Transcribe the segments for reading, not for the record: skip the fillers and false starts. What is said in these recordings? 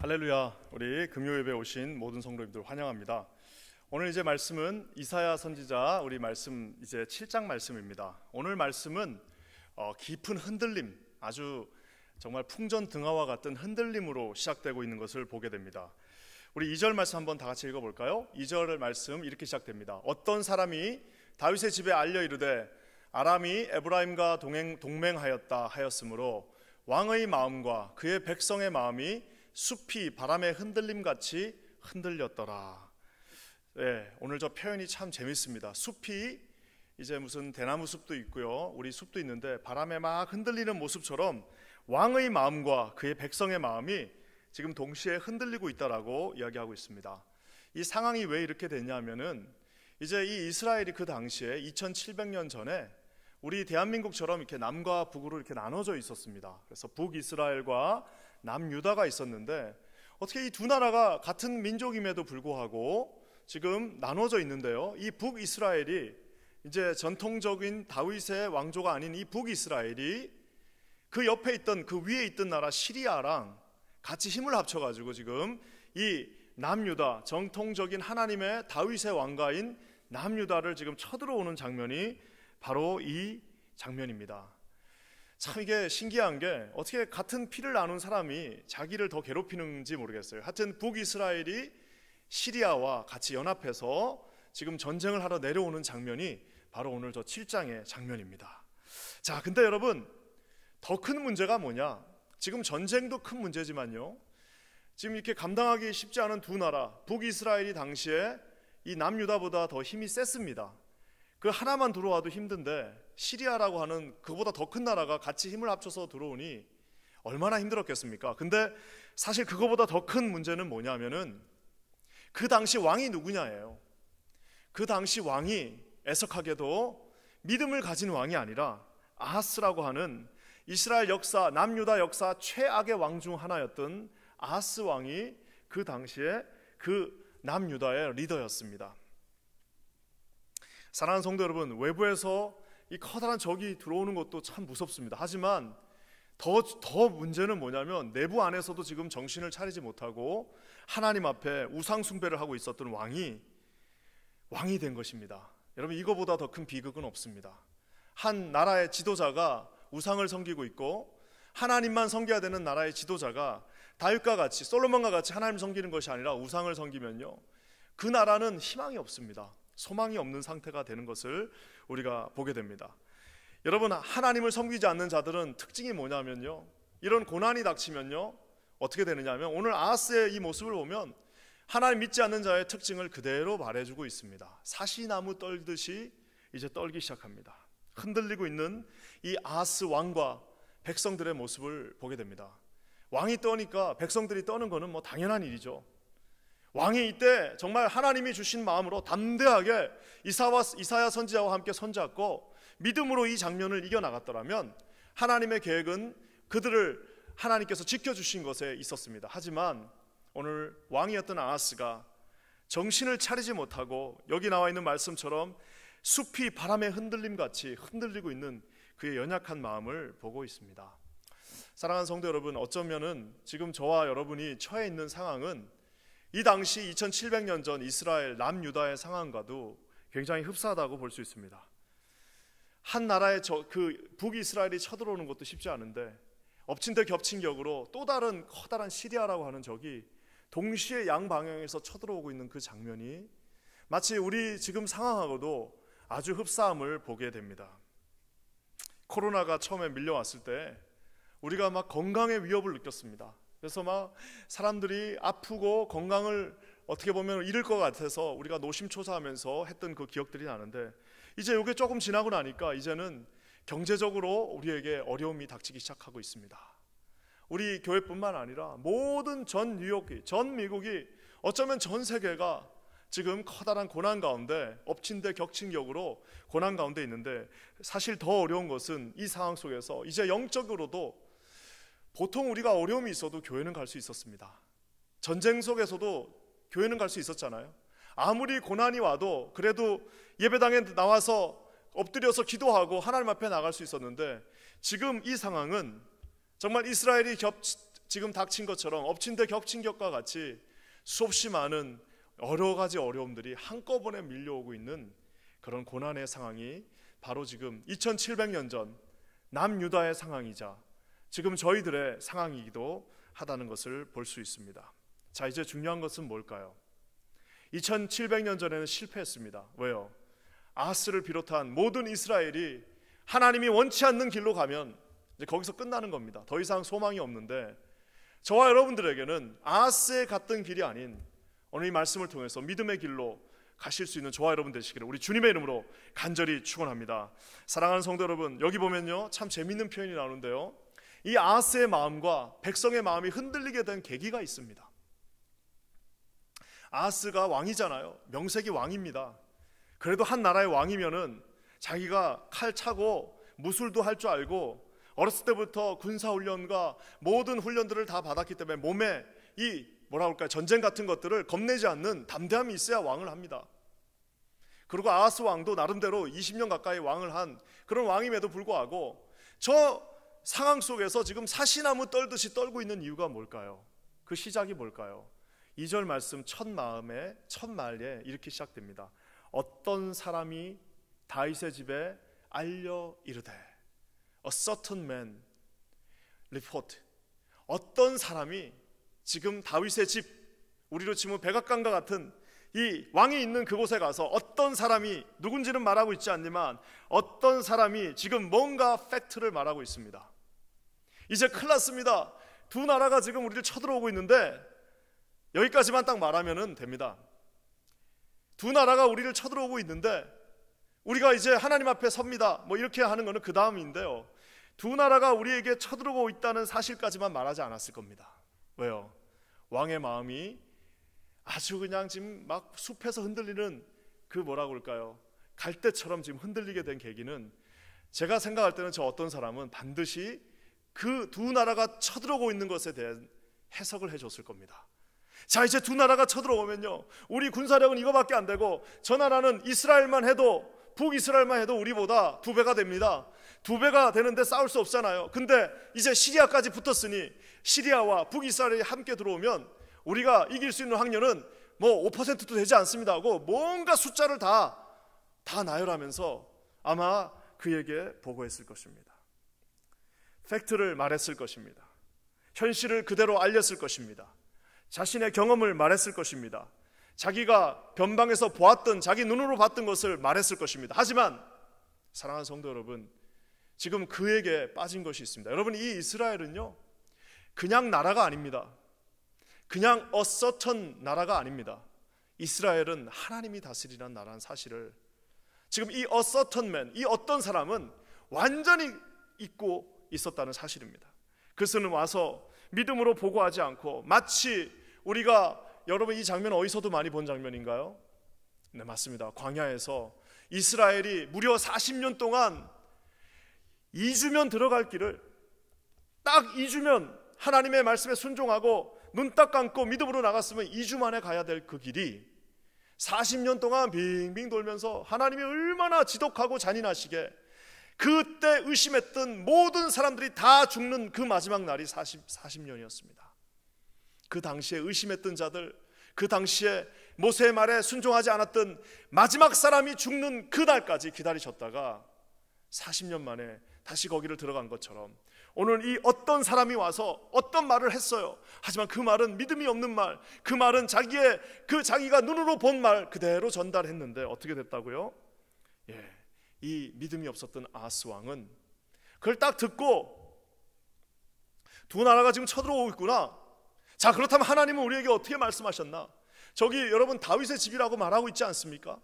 할렐루야. 우리 금요예배 오신 모든 성도님들 환영합니다. 오늘 이제 말씀은 이사야 선지자 우리 말씀 이제 7장 말씀입니다. 오늘 말씀은 깊은 흔들림, 아주 정말 풍전등화와 같은 흔들림으로 시작되고 있는 것을 보게 됩니다. 우리 2절 말씀 한번 다 같이 읽어볼까요? 2절 말씀 이렇게 시작됩니다. 어떤 사람이 다윗의 집에 알려 이르되 아람이 에브라임과 동맹하였다 하였으므로 왕의 마음과 그의 백성의 마음이 숲이 바람의 흔들림같이 흔들렸더라. 네, 오늘 저 표현이 참 재밌습니다. 숲이 이제 무슨 대나무 숲도 있고요, 우리 숲도 있는데 바람에 막 흔들리는 모습처럼 왕의 마음과 그의 백성의 마음이 지금 동시에 흔들리고 있다라고 이야기하고 있습니다. 이 상황이 왜 이렇게 됐냐면은 이제 이 이스라엘이 그 당시에 2700년 전에 우리 대한민국처럼 이렇게 남과 북으로 이렇게 나눠져 있었습니다. 그래서 북이스라엘과 남유다가 있었는데 어떻게 이 두 나라가 같은 민족임에도 불구하고 지금 나눠져 있는데요, 이 북이스라엘이 이제 전통적인 다윗의 왕조가 아닌 이 북이스라엘이 그 옆에 있던 그 위에 있던 나라 시리아랑 같이 힘을 합쳐가지고 지금 이 남유다, 정통적인 하나님의 다윗의 왕가인 남유다를 지금 쳐들어오는 장면이 바로 이 장면입니다. 참 이게 신기한 게 어떻게 같은 피를 나눈 사람이 자기를 더 괴롭히는지 모르겠어요. 하여튼 북이스라엘이 시리아와 같이 연합해서 지금 전쟁을 하러 내려오는 장면이 바로 오늘 저 7장의 장면입니다. 자, 근데 여러분, 더 큰 문제가 뭐냐? 지금 전쟁도 큰 문제지만요, 지금 이렇게 감당하기 쉽지 않은 두 나라, 북이스라엘이 당시에 이 남유다보다 더 힘이 셌습니다. 그 하나만 들어와도 힘든데 시리아라고 하는 그보다 더 큰 나라가 같이 힘을 합쳐서 들어오니 얼마나 힘들었겠습니까? 근데 사실 그거보다 더 큰 문제는 뭐냐면은 그 당시 왕이 누구냐예요. 그 당시 왕이 애석하게도 믿음을 가진 왕이 아니라 아하스라고 하는 이스라엘 역사, 남유다 역사 최악의 왕 중 하나였던 아하스 왕이 그 당시에 그 남유다의 리더였습니다. 사랑하는 성도 여러분, 외부에서 이 커다란 적이 들어오는 것도 참 무섭습니다. 하지만 더 문제는 뭐냐면 내부 안에서도 지금 정신을 차리지 못하고 하나님 앞에 우상 숭배를 하고 있었던 왕이 된 것입니다. 여러분, 이거보다 더 큰 비극은 없습니다. 한 나라의 지도자가 우상을 섬기고 있고 하나님만 섬겨야 되는 나라의 지도자가 다윗과 같이, 솔로몬과 같이 하나님 섬기는 것이 아니라 우상을 섬기면요, 그 나라는 희망이 없습니다. 소망이 없는 상태가 되는 것을 우리가 보게 됩니다. 여러분, 하나님을 섬기지 않는 자들은 특징이 뭐냐면요, 이런 고난이 닥치면요 어떻게 되느냐면 오늘 아하스의 이 모습을 보면 하나님 믿지 않는 자의 특징을 그대로 말해주고 있습니다. 사시나무 떨듯이 이제 떨기 시작합니다. 흔들리고 있는 이 아하스 왕과 백성들의 모습을 보게 됩니다. 왕이 떠니까 백성들이 떠는 거는 뭐 당연한 일이죠. 왕이 이때 정말 하나님이 주신 마음으로 담대하게 이사야 선지자와 함께 손잡고 믿음으로 이 장면을 이겨나갔더라면 하나님의 계획은 그들을 하나님께서 지켜주신 것에 있었습니다. 하지만 오늘 왕이었던 아하스가 정신을 차리지 못하고 여기 나와 있는 말씀처럼 숲이 바람의 흔들림같이 흔들리고 있는 그의 연약한 마음을 보고 있습니다. 사랑하는 성도 여러분, 어쩌면은 지금 저와 여러분이 처해 있는 상황은 이 당시 2700년 전 이스라엘 남유다의 상황과도 굉장히 흡사하다고 볼 수 있습니다. 한 나라의 그 북이스라엘이 쳐들어오는 것도 쉽지 않은데 엎친 데 겹친 격으로 또 다른 커다란 시리아라고 하는 적이 동시에 양방향에서 쳐들어오고 있는 그 장면이 마치 우리 지금 상황하고도 아주 흡사함을 보게 됩니다. 코로나가 처음에 밀려왔을 때 우리가 막 건강의 위협을 느꼈습니다. 그래서 막 사람들이 아프고 건강을 어떻게 보면 잃을 것 같아서 우리가 노심초사하면서 했던 그 기억들이 나는데, 이제 이게 조금 지나고 나니까 이제는 경제적으로 우리에게 어려움이 닥치기 시작하고 있습니다. 우리 교회뿐만 아니라 모든 전 뉴욕이, 전 미국이, 어쩌면 전 세계가 지금 커다란 고난 가운데 엎친 데 겹친 격으로 고난 가운데 있는데, 사실 더 어려운 것은 이 상황 속에서 이제 영적으로도 보통 우리가 어려움이 있어도 교회는 갈 수 있었습니다. 전쟁 속에서도 교회는 갈 수 있었잖아요. 아무리 고난이 와도 그래도 예배당에 나와서 엎드려서 기도하고 하나님 앞에 나갈 수 있었는데, 지금 이 상황은 정말 이스라엘이 지금 닥친 것처럼 엎친 데 겹친 격과 같이 수없이 많은 여러 가지 어려움들이 한꺼번에 밀려오고 있는 그런 고난의 상황이 바로 지금 2700년 전 남유다의 상황이자 지금 저희들의 상황이기도 하다는 것을 볼 수 있습니다. 자, 이제 중요한 것은 뭘까요? 2700년 전에는 실패했습니다. 왜요? 아하스를 비롯한 모든 이스라엘이 하나님이 원치 않는 길로 가면 이제 거기서 끝나는 겁니다. 더 이상 소망이 없는데 저와 여러분들에게는 아하스에 갔던 길이 아닌 오늘 이 말씀을 통해서 믿음의 길로 가실 수 있는 저와 여러분 되시기를 우리 주님의 이름으로 간절히 축원합니다. 사랑하는 성도 여러분, 여기 보면요 참 재밌는 표현이 나오는데요, 이 아하스의 마음과 백성의 마음이 흔들리게 된 계기가 있습니다. 아하스가 왕이잖아요. 명색이 왕입니다. 그래도 한 나라의 왕이면은 자기가 칼 차고 무술도 할 줄 알고 어렸을 때부터 군사훈련과 모든 훈련들을 다 받았기 때문에 몸에 이 뭐라 그럴까요? 전쟁 같은 것들을 겁내지 않는 담대함이 있어야 왕을 합니다. 그리고 아하스 왕도 나름대로 20년 가까이 왕을 한 그런 왕임에도 불구하고 저 상황 속에서 지금 사시나무 떨듯이 떨고 있는 이유가 뭘까요? 그 시작이 뭘까요? 2절 말씀 첫 말에 이렇게 시작됩니다. 어떤 사람이 다윗의 집에 알려 이르되, A certain man report. 어떤 사람이 지금 다윗의 집, 우리로 치면 백악관과 같은 이 왕이 있는 그곳에 가서 어떤 사람이, 누군지는 말하고 있지 않지만 어떤 사람이 지금 뭔가 팩트를 말하고 있습니다. 이제 큰일 났습니다. 두 나라가 지금 우리를 쳐들어오고 있는데 여기까지만 딱 말하면 됩니다. 두 나라가 우리를 쳐들어오고 있는데 우리가 이제 하나님 앞에 섭니다. 뭐 이렇게 하는 거는 그 다음인데요, 두 나라가 우리에게 쳐들어오고 있다는 사실까지만 말하지 않았을 겁니다. 왜요? 왕의 마음이 아주 그냥 지금 막 숲에서 흔들리는 그 뭐라고 그럴까요? 갈대처럼 지금 흔들리게 된 계기는 제가 생각할 때는 저 어떤 사람은 반드시 그 두 나라가 쳐들어오고 있는 것에 대한 해석을 해줬을 겁니다. 자, 이제 두 나라가 쳐들어오면요, 우리 군사력은 이거밖에 안 되고 저 나라는 이스라엘만 해도, 북이스라엘만 해도 우리보다 2배가 됩니다. 2배가 되는데 싸울 수 없잖아요. 근데 이제 시리아까지 붙었으니 시리아와 북이스라엘이 함께 들어오면 우리가 이길 수 있는 확률은 뭐 5%도 되지 않습니다 하고 뭔가 숫자를 다 나열하면서 아마 그에게 보고했을 것입니다. 팩트를 말했을 것입니다. 현실을 그대로 알렸을 것입니다. 자신의 경험을 말했을 것입니다. 자기가 변방에서 보았던, 자기 눈으로 봤던 것을 말했을 것입니다. 하지만 사랑하는 성도 여러분, 지금 그에게 빠진 것이 있습니다. 여러분, 이 이스라엘은요 그냥 나라가 아닙니다. 그냥 a certain 나라가 아닙니다. 이스라엘은 하나님이 다스리는 나라는 사실을 지금 이 a certain man, 이 어떤 사람은 완전히 잊고 있었다는 사실입니다. 그것은 와서 믿음으로 보고하지 않고 마치 우리가, 여러분 이 장면 어디서도 많이 본 장면인가요? 네, 맞습니다. 광야에서 이스라엘이 무려 40년 동안 2주면 들어갈 길을 딱 2주면 하나님의 말씀에 순종하고 눈 딱 감고 믿음으로 나갔으면 2주 만에 가야 될 그 길이 40년 동안 빙빙 돌면서 하나님이 얼마나 지독하고 잔인하시게 그때 의심했던 모든 사람들이 다 죽는 그 마지막 날이 40년이었습니다. 그 당시에 의심했던 자들, 그 당시에 모세의 말에 순종하지 않았던 마지막 사람이 죽는 그 날까지 기다리셨다가 40년 만에 다시 거기를 들어간 것처럼 오늘 이 어떤 사람이 와서 어떤 말을 했어요. 하지만 그 말은 믿음이 없는 말, 그 말은 자기가 눈으로 본 말 그대로 전달했는데 어떻게 됐다고요? 이 믿음이 없었던 아하스 왕은 그걸 딱 듣고 두 나라가 지금 쳐들어오고 있구나. 자, 그렇다면 하나님은 우리에게 어떻게 말씀하셨나? 저기 여러분 다윗의 집이라고 말하고 있지 않습니까?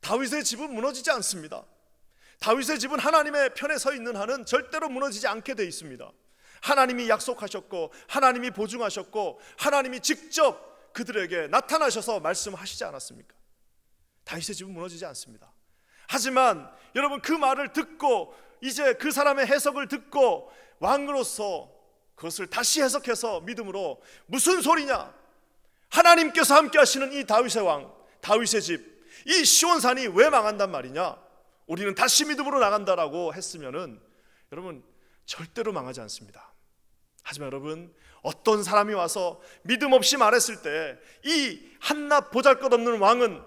다윗의 집은 무너지지 않습니다. 다윗의 집은 하나님의 편에 서 있는 한은 절대로 무너지지 않게 돼 있습니다. 하나님이 약속하셨고 하나님이 보증하셨고 하나님이 직접 그들에게 나타나셔서 말씀하시지 않았습니까? 다윗의 집은 무너지지 않습니다. 하지만 여러분 그 말을 듣고 이제 그 사람의 해석을 듣고 왕으로서 그것을 다시 해석해서 믿음으로 무슨 소리냐? 하나님께서 함께 하시는 이 다윗의 왕, 다윗의 집, 이 시온산이 왜 망한단 말이냐? 우리는 다시 믿음으로 나간다라고 했으면은 여러분 절대로 망하지 않습니다. 하지만 여러분, 어떤 사람이 와서 믿음 없이 말했을 때 이 한낱 보잘것없는 왕은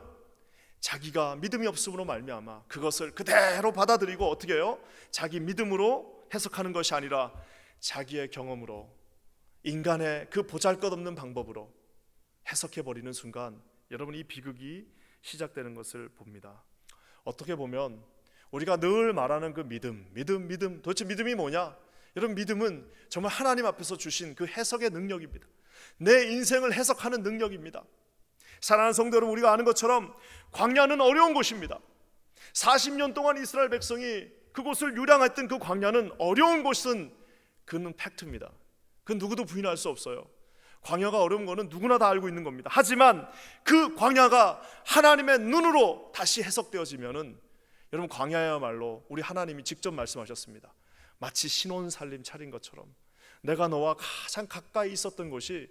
자기가 믿음이 없음으로 말미암아 그것을 그대로 받아들이고 어떻게 해요? 자기 믿음으로 해석하는 것이 아니라 자기의 경험으로, 인간의 그 보잘것없는 방법으로 해석해버리는 순간 여러분, 이 비극이 시작되는 것을 봅니다. 어떻게 보면 우리가 늘 말하는 그 믿음, 도대체 믿음이 뭐냐? 여러분, 믿음은 정말 하나님 앞에서 주신 그 해석의 능력입니다. 내 인생을 해석하는 능력입니다. 사랑하는 성도 여러분, 우리가 아는 것처럼 광야는 어려운 곳입니다. 40년 동안 이스라엘 백성이 그곳을 유랑했던 그 광야는 어려운 곳은 그는 팩트입니다. 그 누구도 부인할 수 없어요. 광야가 어려운 거는 누구나 다 알고 있는 겁니다. 하지만 그 광야가 하나님의 눈으로 다시 해석되어지면은 여러분, 광야야말로 우리 하나님이 직접 말씀하셨습니다. 마치 신혼 살림 차린 것처럼 내가 너와 가장 가까이 있었던 곳이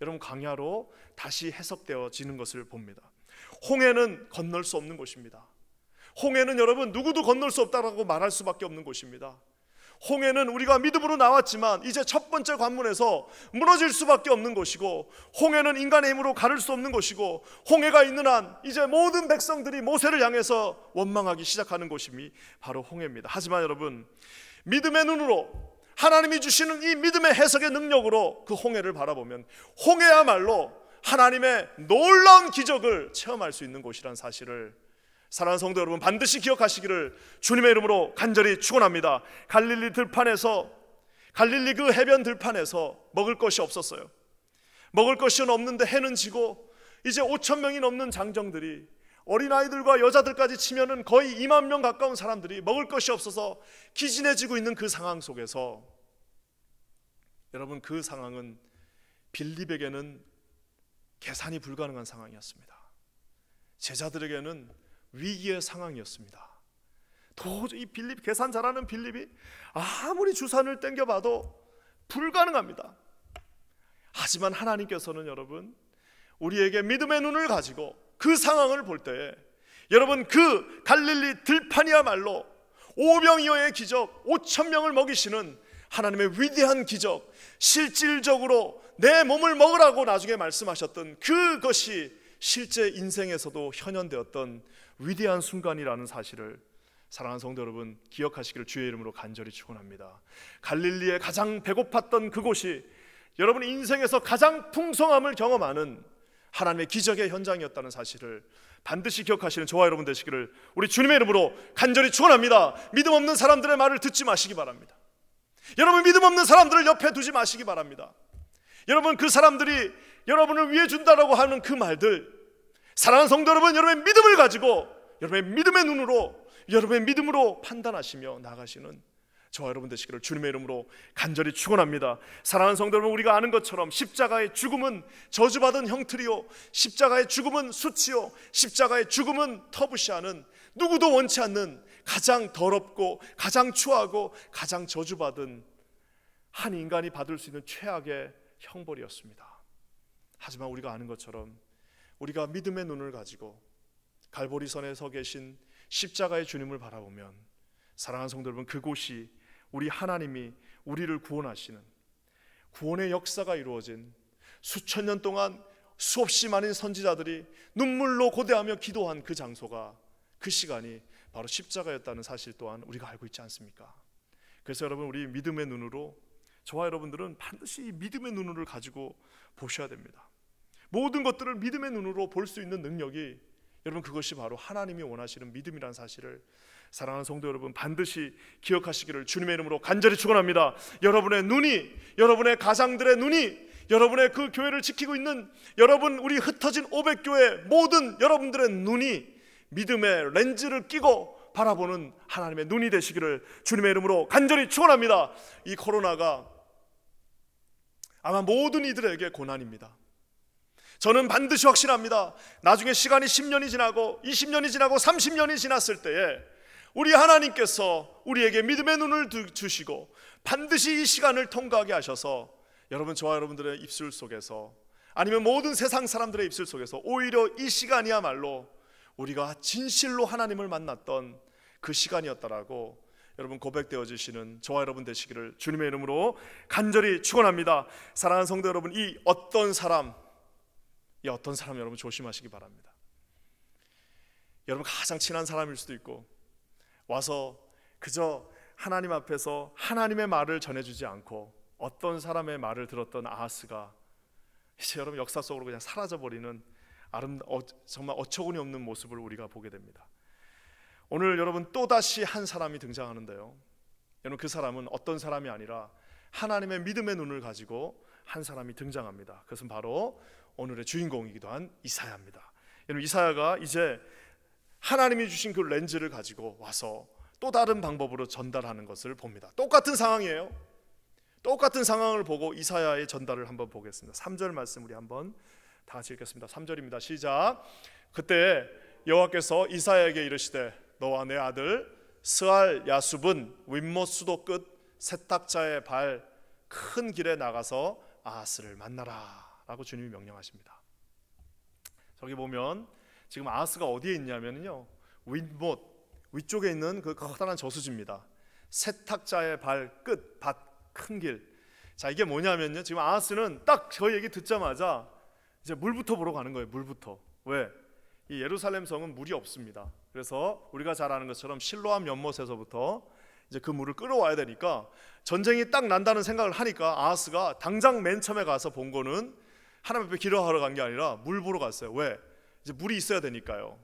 여러분 광야로 다시 해석되어지는 것을 봅니다. 홍해는 건널 수 없는 곳입니다. 홍해는 여러분 누구도 건널 수 없다라고 말할 수밖에 없는 곳입니다. 홍해는 우리가 믿음으로 나왔지만 이제 첫 번째 관문에서 무너질 수밖에 없는 곳이고, 홍해는 인간의 힘으로 가를 수 없는 곳이고, 홍해가 있는 한 이제 모든 백성들이 모세를 향해서 원망하기 시작하는 곳이 바로 홍해입니다. 하지만 여러분, 믿음의 눈으로 하나님이 주시는 이 믿음의 해석의 능력으로 그 홍해를 바라보면 홍해야말로 하나님의 놀라운 기적을 체험할 수 있는 곳이란 사실을 사랑하는 성도 여러분, 반드시 기억하시기를 주님의 이름으로 간절히 축원합니다. 갈릴리 그 해변 들판에서 먹을 것이 없었어요. 먹을 것이 없는데 해는 지고 이제 5천 명이 넘는 장정들이, 어린아이들과 여자들까지 치면은 거의 2만 명 가까운 사람들이 먹을 것이 없어서 기진해지고 있는 그 상황 속에서 여러분, 그 상황은 빌립에게는 계산이 불가능한 상황이었습니다. 제자들에게는 위기의 상황이었습니다. 도저히 계산 잘하는 빌립이 아무리 주산을 땡겨봐도 불가능합니다. 하지만 하나님께서는 여러분, 우리에게 믿음의 눈을 가지고 그 상황을 볼 때에 여러분, 그 갈릴리 들판이야말로 오병이어의 기적, 5천 명을 먹이시는 하나님의 위대한 기적, 실질적으로 내 몸을 먹으라고 나중에 말씀하셨던 그것이 실제 인생에서도 현현되었던 위대한 순간이라는 사실을 사랑하는 성도 여러분, 기억하시기를 주의 이름으로 간절히 축원합니다. 갈릴리에 가장 배고팠던 그곳이 여러분 인생에서 가장 풍성함을 경험하는 하나님의 기적의 현장이었다는 사실을 반드시 기억하시는 저와 여러분 되시기를 우리 주님의 이름으로 간절히 축원합니다. 믿음 없는 사람들의 말을 듣지 마시기 바랍니다. 여러분, 믿음 없는 사람들을 옆에 두지 마시기 바랍니다. 여러분, 그 사람들이 여러분을 위해 준다라고 하는 그 말들, 사랑하는 성도 여러분, 여러분의 믿음을 가지고 여러분의 믿음의 눈으로, 여러분의 믿음으로 판단하시며 나가시는 저와 여러분 되시기를 주님의 이름으로 간절히 축원합니다. 사랑하는 성도 여러분, 우리가 아는 것처럼 십자가의 죽음은 저주받은 형틀이요, 십자가의 죽음은 수치요, 십자가의 죽음은 터부시하는, 누구도 원치 않는 가장 더럽고 가장 추하고 가장 저주받은 한 인간이 받을 수 있는 최악의 형벌이었습니다. 하지만 우리가 아는 것처럼 우리가 믿음의 눈을 가지고 갈보리선에 서 계신 십자가의 주님을 바라보면 사랑하는 성도 여러분, 그곳이 우리 하나님이 우리를 구원하시는 구원의 역사가 이루어진, 수천 년 동안 수없이 많은 선지자들이 눈물로 고대하며 기도한 그 장소가, 그 시간이 바로 십자가였다는 사실 또한 우리가 알고 있지 않습니까? 그래서 여러분, 우리 믿음의 눈으로, 저와 여러분들은 반드시 이 믿음의 눈을 가지고 보셔야 됩니다. 모든 것들을 믿음의 눈으로 볼 수 있는 능력이, 여러분, 그것이 바로 하나님이 원하시는 믿음이라는 사실을 사랑하는 성도 여러분, 반드시 기억하시기를 주님의 이름으로 간절히 축원합니다. 여러분의 눈이, 여러분의 가장들의 눈이, 여러분의 그 교회를 지키고 있는 여러분, 우리 흩어진 500교회 모든 여러분들의 눈이 믿음의 렌즈를 끼고 바라보는 하나님의 눈이 되시기를 주님의 이름으로 간절히 축원합니다. 이 코로나가 아마 모든 이들에게 고난입니다. 저는 반드시 확신합니다. 나중에 시간이 10년이 지나고 20년이 지나고 30년이 지났을 때에 우리 하나님께서 우리에게 믿음의 눈을 주시고 반드시 이 시간을 통과하게 하셔서 여러분, 저와 여러분들의 입술 속에서, 아니면 모든 세상 사람들의 입술 속에서 오히려 이 시간이야말로 우리가 진실로 하나님을 만났던 그 시간이었다라고 여러분 고백되어지시는 저와 여러분 되시기를 주님의 이름으로 간절히 축원합니다. 사랑하는 성도 여러분, 이 어떤 사람 여러분 조심하시기 바랍니다. 여러분 가장 친한 사람일 수도 있고 와서 그저 하나님 앞에서 하나님의 말을 전해주지 않고 어떤 사람의 말을 들었던 아하스가 이제 여러분 역사 속으로 그냥 사라져버리는 정말 어처구니 없는 모습을 우리가 보게 됩니다. 오늘 여러분 또다시 한 사람이 등장하는데요, 여러분 그 사람은 어떤 사람이 아니라 하나님의 믿음의 눈을 가지고 한 사람이 등장합니다. 그것은 바로 오늘의 주인공이기도 한 이사야입니다. 여러분 이사야가 이제 하나님이 주신 그 렌즈를 가지고 와서 또 다른 방법으로 전달하는 것을 봅니다. 똑같은 상황이에요. 똑같은 상황을 보고 이사야의 전달을 한번 보겠습니다. 3절 말씀 우리 한번 다 같이 읽겠습니다. 3절입니다. 시작. 그때 여호와께서 이사야에게 이르시되 너와 내 아들 스알 야숲은 윗못 수도 끝 세탁자의 발 큰 길에 나가서 아하스를 만나라 라고 주님이 명령하십니다. 저기 보면 지금 아하스가 어디에 있냐면요, 윗못 위쪽에 있는 그 커다란 저수지입니다. 세탁자의 발 끝 밭 큰 길. 자, 이게 뭐냐면요, 지금 아하스는 딱 저 얘기 듣자마자 이제 물부터 보러 가는 거예요. 물부터. 왜? 이 예루살렘 성은 물이 없습니다. 그래서 우리가 잘 아는 것처럼 실로암 연못에서부터 이제 그 물을 끌어와야 되니까 전쟁이 딱 난다는 생각을 하니까 아하스가 당장 맨 처음에 가서 본 거는 하나님 앞에 기도하러 간 게 아니라 물 보러 갔어요. 왜? 이제 물이 있어야 되니까요.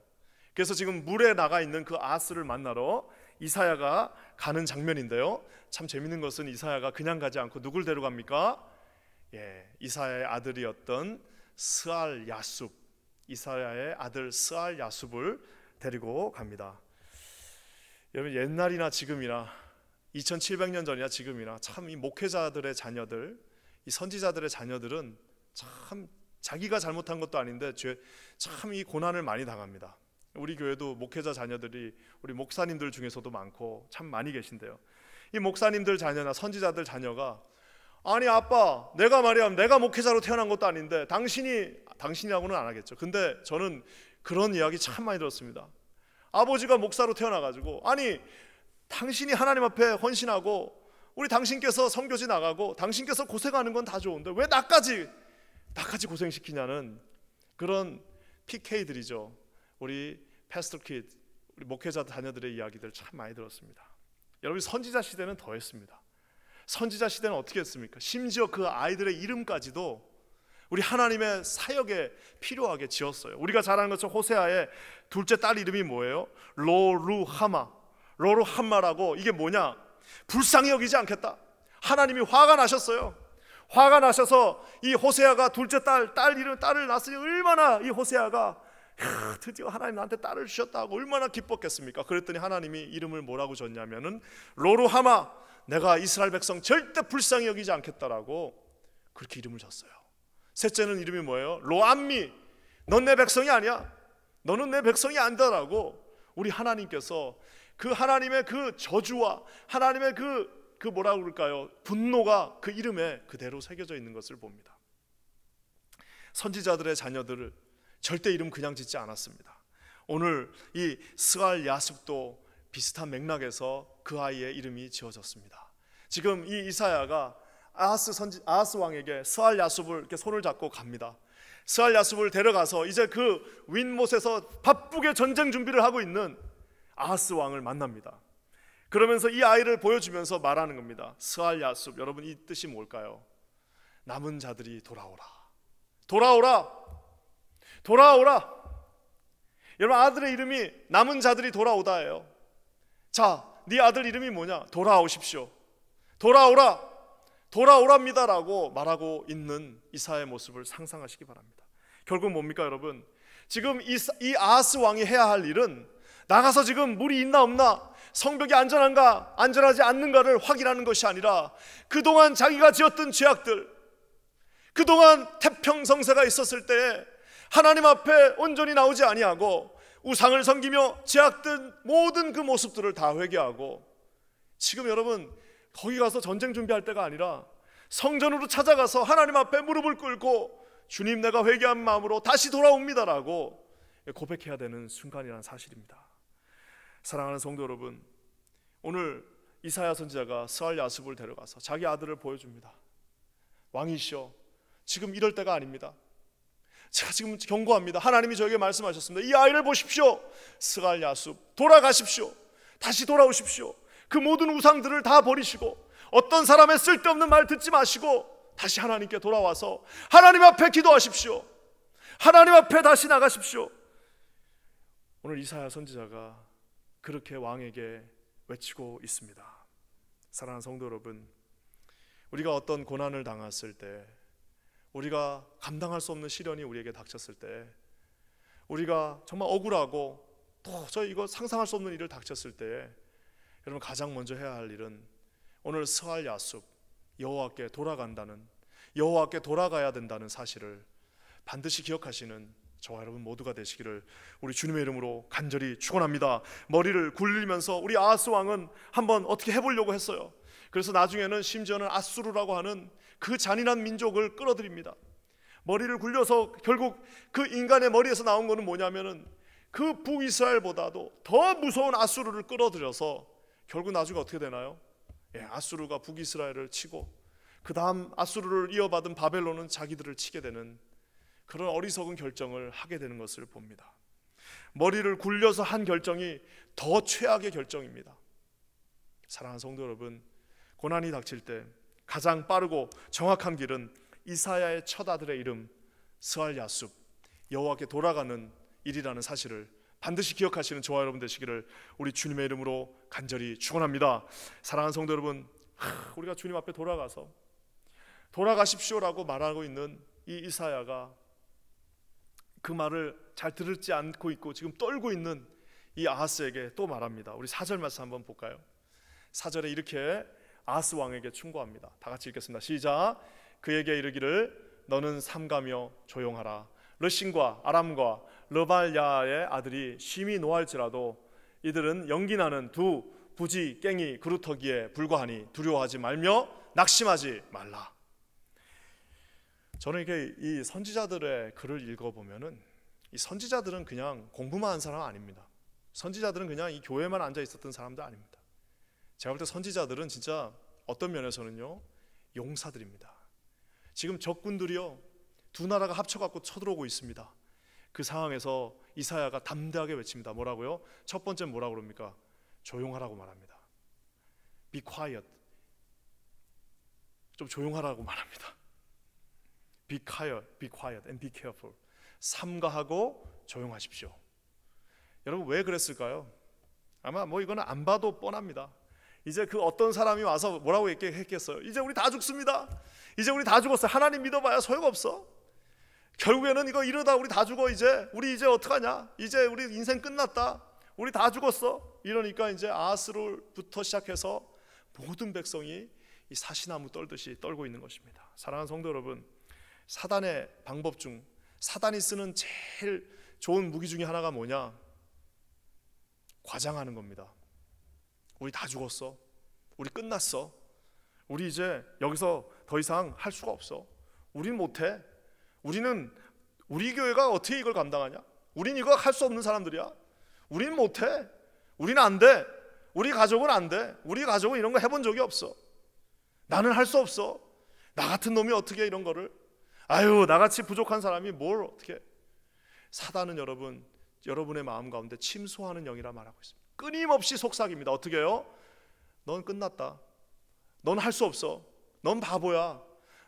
그래서 지금 물에 나가 있는 그 아하스를 만나러 이사야가 가는 장면인데요, 참 재밌는 것은 이사야가 그냥 가지 않고 누굴 데려갑니까? 이사야의 아들이었던 스알 야숲, 이사야의 아들 스알 야숲을 데리고 갑니다. 여러분 옛날이나 지금이나 2700년 전이나 지금이나 참 이 목회자들의 자녀들, 이 선지자들의 자녀들은 참 자기가 잘못한 것도 아닌데 참 이 고난을 많이 당합니다. 우리 교회도 목회자 자녀들이 우리 목사님들 중에서도 많고 참 많이 계신데요, 이 목사님들 자녀나 선지자들 자녀가 아니 아빠, 내가 말이야 내가 목회자로 태어난 것도 아닌데 당신이라고는 안 하겠죠. 근데 저는 그런 이야기 참 많이 들었습니다. 아버지가 목사로 태어나가지고 아니 당신이 하나님 앞에 헌신하고 우리 당신께서 선교지 나가고 당신께서 고생하는 건 다 좋은데 왜 나까지 고생시키냐는 그런 PK들이죠. 우리 패스터 키드, 우리 목회자 자녀들의 이야기들 참 많이 들었습니다. 여러분 선지자 시대는 더했습니다. 선지자 시대는 어떻게 했습니까? 심지어 그 아이들의 이름까지도 우리 하나님의 사역에 필요하게 지었어요. 우리가 잘 아는 것처럼 호세아의 둘째 딸 이름이 뭐예요? 로루하마라고. 이게 뭐냐? 불쌍히 여기지 않겠다. 하나님이 화가 나셨어요. 화가 나셔서 이 호세아가 둘째 딸을 낳았으니 얼마나 이 호세아가 드디어 하나님 나한테 딸을 주셨다고 얼마나 기뻤겠습니까? 그랬더니 하나님이 이름을 뭐라고 줬냐면은 로루하마, 내가 이스라엘 백성 절대 불쌍히 여기지 않겠다라고 그렇게 이름을 줬어요. 셋째는 이름이 뭐예요? 로암미, 넌 내 백성이 아니야. 너는 내 백성이 아니다라고 우리 하나님께서 그 하나님의 그 저주와 하나님의 그 뭐라고 그럴까요? 분노가 그 이름에 그대로 새겨져 있는 것을 봅니다. 선지자들의 자녀들을 절대 이름 그냥 짓지 않았습니다. 오늘 이 스알 야숲도 비슷한 맥락에서 그 아이의 이름이 지어졌습니다. 지금 이 이사야가 아하스 왕에게 스알 야숲을 이렇게 손을 잡고 갑니다. 스알 야숲을 데려가서 이제 그 윗못에서 바쁘게 전쟁 준비를 하고 있는 아하스 왕을 만납니다. 그러면서 이 아이를 보여주면서 말하는 겁니다. 스알 야숲, 여러분 이 뜻이 뭘까요? 남은 자들이 돌아오라. 여러분 아들의 이름이 남은 자들이 돌아오다예요. 자, 네 아들 이름이 뭐냐? 돌아오십시오. 돌아오랍니다라고 말하고 있는 이사야의 모습을 상상하시기 바랍니다. 결국 뭡니까 여러분? 지금 이 아하스 왕이 해야 할 일은 나가서 지금 물이 있나 없나, 성벽이 안전한가 안전하지 않는가를 확인하는 것이 아니라 그동안 자기가 지었던 죄악들, 그동안 태평성세가 있었을 때에 하나님 앞에 온전히 나오지 아니하고 우상을 섬기며 죄악된 모든 그 모습들을 다 회개하고, 지금 여러분 거기 가서 전쟁 준비할 때가 아니라 성전으로 찾아가서 하나님 앞에 무릎을 꿇고 주님 내가 회개한 마음으로 다시 돌아옵니다라고 고백해야 되는 순간이라는 사실입니다. 사랑하는 성도 여러분, 오늘 이사야 선지자가 스알 야습을 데려가서 자기 아들을 보여줍니다. 왕이시여, 지금 이럴 때가 아닙니다. 제가 지금 경고합니다. 하나님이 저에게 말씀하셨습니다. 이 아이를 보십시오. 스알 야습, 돌아가십시오. 다시 돌아오십시오. 그 모든 우상들을 다 버리시고 어떤 사람의 쓸데없는 말 듣지 마시고 다시 하나님께 돌아와서 하나님 앞에 기도하십시오. 하나님 앞에 다시 나가십시오. 오늘 이사야 선지자가 그렇게 왕에게 외치고 있습니다. 사랑하는 성도 여러분, 우리가 어떤 고난을 당했을 때, 우리가 감당할 수 없는 시련이 우리에게 닥쳤을 때, 우리가 정말 억울하고 도저히 이거 상상할 수 없는 일을 닥쳤을 때, 여러분 가장 먼저 해야 할 일은 오늘 스알 야숲, 여호와께 돌아간다는, 여호와께 돌아가야 된다는 사실을 반드시 기억하시는 저와 여러분 모두가 되시기를 우리 주님의 이름으로 간절히 축원합니다. 머리를 굴리면서 우리 아하스 왕은 한번 어떻게 해보려고 했어요. 그래서 나중에는 심지어는 아수르라고 하는 그 잔인한 민족을 끌어들입니다. 머리를 굴려서 결국 그 인간의 머리에서 나온 거는 뭐냐면은 그 북이스라엘보다도 더 무서운 아수르를 끌어들여서 결국 나중에 어떻게 되나요? 아수르가 북이스라엘을 치고 그 다음 아수르를 이어받은 바벨론은 자기들을 치게 되는 그런 어리석은 결정을 하게 되는 것을 봅니다. 머리를 굴려서 한 결정이 더 최악의 결정입니다. 사랑하는 성도 여러분, 고난이 닥칠 때 가장 빠르고 정확한 길은 이사야의 첫 아들의 이름 스알 야숲, 여호와께 돌아가는 일이라는 사실을 반드시 기억하시는 저와 여러분 되시기를 우리 주님의 이름으로 간절히 축원합니다. 사랑하는 성도 여러분, 우리가 주님 앞에 돌아가서 돌아가십시오라고 말하고 있는 이 이사야가 그 말을 잘 들을지 않고 있고 지금 떨고 있는 이 아하스에게 또 말합니다. 우리 4절 말씀 한번 볼까요? 4절에 이렇게 아하스 왕에게 충고합니다. 다 같이 읽겠습니다. 시작. 그에게 이르기를 너는 삼가며 조용하라. 르신과 아람과 르발야의 아들이 심히 노할지라도 이들은 연기나는 두 부지 깽이 그루터기에 불과하니 두려워하지 말며 낙심하지 말라. 저는 이게 이 선지자들의 글을 읽어보면은 이 선지자들은 그냥 공부만 한 사람 아닙니다. 선지자들은 그냥 이 교회만 앉아 있었던 사람도 아닙니다. 제가 볼 때 선지자들은 진짜 어떤 면에서는요 용사들입니다. 지금 적군들이요 두 나라가 합쳐갖고 쳐들어오고 있습니다. 그 상황에서 이사야가 담대하게 외칩니다. 뭐라고요? 첫 번째 뭐라고 그럽니까? 조용하라고 말합니다. Be quiet. 좀 조용하라고 말합니다. Be quiet and be careful. 삼가하고 조용하십시오. 여러분 왜 그랬을까요? 아마 뭐 이거는 안 봐도 뻔합니다. 이제 그 어떤 사람이 와서 뭐라고 했겠어요? 이제 우리 다 죽습니다. 이제 우리 다 죽었어요. 하나님 믿어봐야 소용없어. 결국에는 이거 이러다 우리 다 죽어. 우리 이제 어떡하냐? 이제 우리 인생 끝났다. 우리 다 죽었어. 이러니까 이제 아하스로부터 시작해서 모든 백성이 이 사시나무 떨듯이 떨고 있는 것입니다. 사랑하는 성도 여러분, 사단의 방법 중 사단이 쓰는 제일 좋은 무기 중에 하나가 뭐냐? 과장하는 겁니다. 우리 다 죽었어. 우리 끝났어. 우리 이제 여기서 더 이상 할 수가 없어. 우린 못해. 우리 교회가 어떻게 이걸 감당하냐? 우린 이거 할 수 없는 사람들이야. 우린 못해. 우리는 안 돼. 우리 가족은 안 돼. 우리 가족은 이런 거 해본 적이 없어. 나는 할 수 없어. 나 같은 놈이 어떻게 이런 거를. 아유, 나같이 부족한 사람이 뭘 어떻게. 사단은 여러분의 마음 가운데 침소하는 영이라 말하고 있습니다. 끊임없이 속삭입니다. 어떻게 해요? 넌 끝났다. 넌 할 수 없어. 넌 바보야.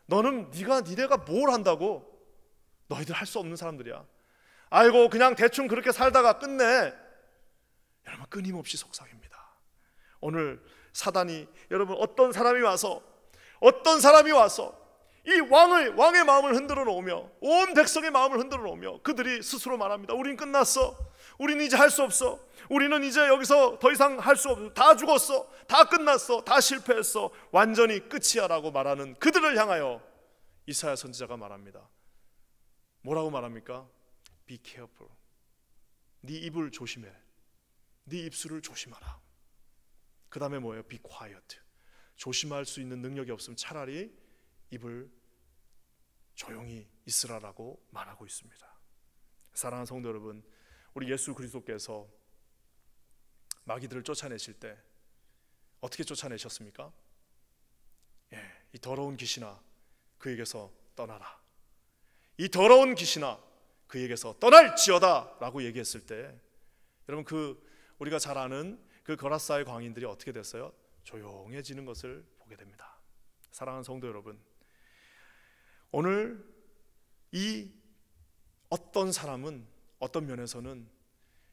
너는 니네가 뭘 한다고? 너희들 할 수 없는 사람들이야. 아이고 그냥 대충 그렇게 살다가 끝내. 여러분 끊임없이 속삭입니다. 오늘 사단이 여러분 어떤 사람이 와서 이 왕의 마음을 흔들어 놓으며 온 백성의 마음을 흔들어 놓으며 그들이 스스로 말합니다. 우린 끝났어. 우리는 이제 할 수 없어. 우리는 이제 여기서 더 이상 할 수 없어. 다 죽었어. 다 끝났어. 다 실패했어. 완전히 끝이야 라고 말하는 그들을 향하여 이사야 선지자가 말합니다. 뭐라고 말합니까? Be careful. 네 입을 조심해. 네 입술을 조심하라. 그 다음에 뭐예요? Be quiet. 조심할 수 있는 능력이 없으면 차라리 입을 조용히 있으라라고 말하고 있습니다. 사랑하는 성도 여러분, 우리 예수 그리스도께서 마귀들을 쫓아내실 때 어떻게 쫓아내셨습니까? 이 더러운 귀신아, 그에게서 떠나라. 이 더러운 귀신아, 그에게서 떠날지어다 라고 얘기했을 때, 여러분, 우리가 잘 아는 그 거라사의 광인들이 어떻게 됐어요? 조용해지는 것을 보게 됩니다. 사랑하는 성도 여러분, 오늘 이 어떤 사람은 어떤 면에서는